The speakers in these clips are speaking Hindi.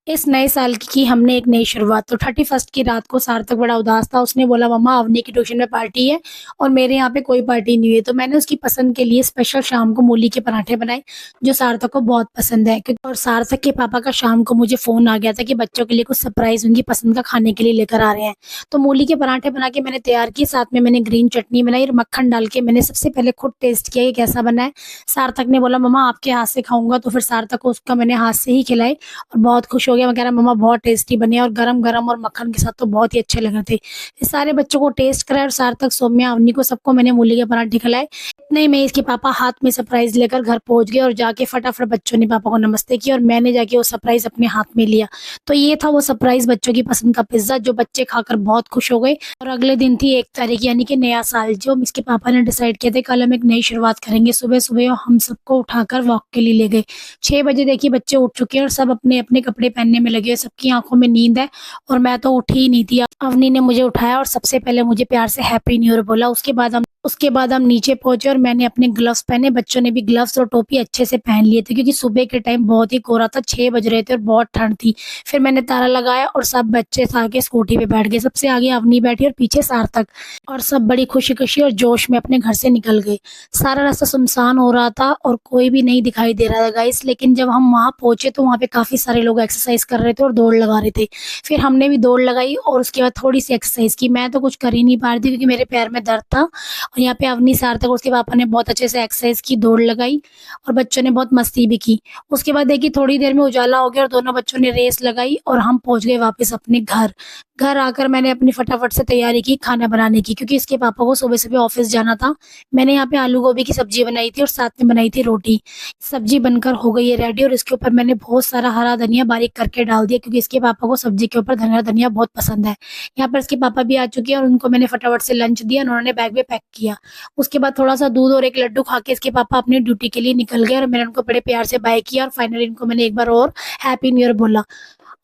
इस नए साल की हमने एक नई शुरुआत। तो 31st की रात को सार्थक बड़ा उदास था। उसने बोला, मम्मा अवनी की ट्यूशन में पार्टी है और मेरे यहाँ पे कोई पार्टी नहीं हुई है। तो मैंने उसकी पसंद के लिए स्पेशल शाम को मूली के पराठे बनाए, जो सार्थक को बहुत पसंद है। और सार्थक के पापा का शाम को मुझे फोन आ गया था कि बच्चों के लिए कुछ सरप्राइज उनकी पसंद का खाने के लिए लेकर आ रहे हैं। तो मूली के पराठे बना के मैंने तैयार किए, साथ में मैंने ग्रीन चटनी बनाई और मक्खन डाल के मैंने सबसे पहले खुद टेस्ट किया कि कैसा बना है। सार्थक ने बोला, मम्मा आपके हाथ से खाऊंगा। तो फिर सार्थक को उसका मैंने हाथ से ही खिलाए और बहुत खुश हो गया। मैं कह रहा, मम्मा बहुत टेस्टी बने और गरम गरम और मक्खन के साथ तो बहुत ही अच्छे लग रहे थे। फिर सारे बच्चों को टेस्ट कराया और सार्थक, सौम्या, अवनी को सबको मैंने मूली के पराठे खिलाए। इतने में इसके पापा हाथ में सरप्राइज लेकर घर पहुंच गए और जाके फटाफट बच्चों ने पापा को नमस्ते किया और मैंने जाके वो सरप्राइज अपने हाथ में लिया। तो ये था वो सरप्राइज, बच्चों की पसंद का पिज्जा, जो बच्चे खाकर बहुत खुश हो गए। और अगले दिन थी 1 तारीख, यानी कि नया साल, जो इसके पापा ने डिसाइड किया था कल हम एक नई शुरुआत करेंगे। सुबह सुबह हम सबको उठाकर वॉक के लिए ले गए। 6 बजे देखिए बच्चे उठ चुके हैं और सब अपने अपने कपड़े पहनने में लगे हैं। सबकी आंखों में नींद है और मैं तो उठी ही नहीं थी। अवनी ने मुझे उठाया और सबसे पहले मुझे प्यार से हैप्पी न्यू ईयर बोला। उसके बाद हम नीचे पहुंचे और मैंने अपने ग्लव्स पहने। बच्चों ने भी ग्लव्स और टोपी अच्छे से पहन लिए थे, क्योंकि सुबह के टाइम बहुत ही कोहरा था, 6 बज रहे थे और बहुत ठंड थी। फिर मैंने ताला लगाया और सब बच्चे आके स्कूटी पे बैठ गए। सबसे आगे अवनी बैठी और पीछे सार्थक, और सब बड़ी खुशी खुशी और जोश में अपने घर से निकल गए। सारा रास्ता सुनसान हो रहा था और कोई भी नहीं दिखाई दे रहा था गाइस। लेकिन जब हम वहां पहुंचे तो वहां पे काफी सारे लोग एक्सरसाइज कर रहे थे और दौड़ लगा रहे थे। फिर हमने भी दौड़ लगाई और उसके बाद थोड़ी सी एक्सरसाइज की। मैं तो कुछ कर ही नहीं पा रही थी क्योंकि मेरे पैर में दर्द था। और यहाँ पे अवनी, सार्थक और उसके पापा ने बहुत अच्छे से एक्सरसाइज की, दौड़ लगाई और बच्चों ने बहुत मस्ती भी की। उसके बाद देखिए थोड़ी देर में उजाला हो गया और दोनों बच्चों ने रेस लगाई और हम पहुंच गए वापस अपने घर। घर आकर मैंने अपनी फटाफट से तैयारी की खाना बनाने की, क्योंकि इसके पापा को सुबह सुबह ऑफिस जाना था। मैंने यहाँ पे आलू गोभी की सब्जी बनाई थी और साथ में बनाई थी रोटी। सब्जी बनकर हो गई है रेडी और इसके ऊपर मैंने बहुत सारा हरा धनिया बारीक करके डाल दिया, क्योंकि इसके पापा को सब्जी के ऊपर धनिया धनिया बहुत पसंद है। यहाँ पर इसके पापा भी आ चुके हैं और उनको मैंने फटाफट से लंच दिया और उन्होंने बैग में पैक किया। उसके बाद थोड़ा सा दूध और एक लड्डू खा के इसके पापा अपनी ड्यूटी के लिए निकल गए और मैंने उनको बड़े प्यार से बाय किया और फाइनली इनको मैंने एक बार और हैप्पी न्यू ईयर बोला।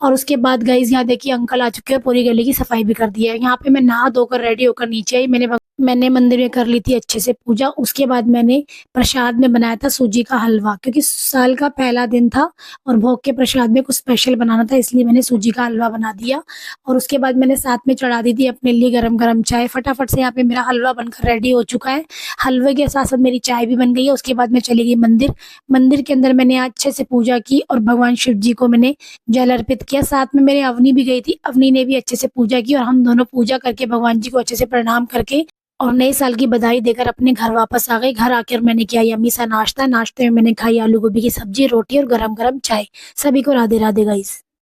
और उसके बाद गाइज यहाँ देखिए अंकल आ चुके हैं, पूरी गली की सफाई भी कर दी है। यहाँ पे मैं नहा धोकर रेडी होकर नीचे आई। मैंने मंदिर में कर ली थी अच्छे से पूजा। उसके बाद मैंने प्रसाद में बनाया था सूजी का हलवा, क्योंकि साल का पहला दिन था और भोग के प्रसाद में कुछ स्पेशल बनाना था, इसलिए मैंने सूजी का हलवा बना दिया। और उसके बाद मैंने साथ में चढ़ा दी थी अपने लिए गरम गरम चाय। फटाफट से यहाँ पे मेरा हलवा बनकर रेडी हो चुका है। हलवे के साथ साथ मेरी चाय भी बन गई है। उसके बाद मैं चली गई मंदिर। मंदिर के अंदर मैंने अच्छे से पूजा की और भगवान शिव जी को मैंने जल अर्पित किया। साथ में मेरे अवनी भी गई थी, अवनी ने भी अच्छे से पूजा की और हम दोनों पूजा करके भगवान जी को अच्छे से प्रणाम करके और नए साल की बधाई देकर अपने घर वापस आ गए। घर आकर मैंने किया यम्मी सा नाश्ता। नाश्ते में मैंने खाई आलू गोभी की सब्जी, रोटी और गरम गरम चाय। सभी को राधे राधे गाइस।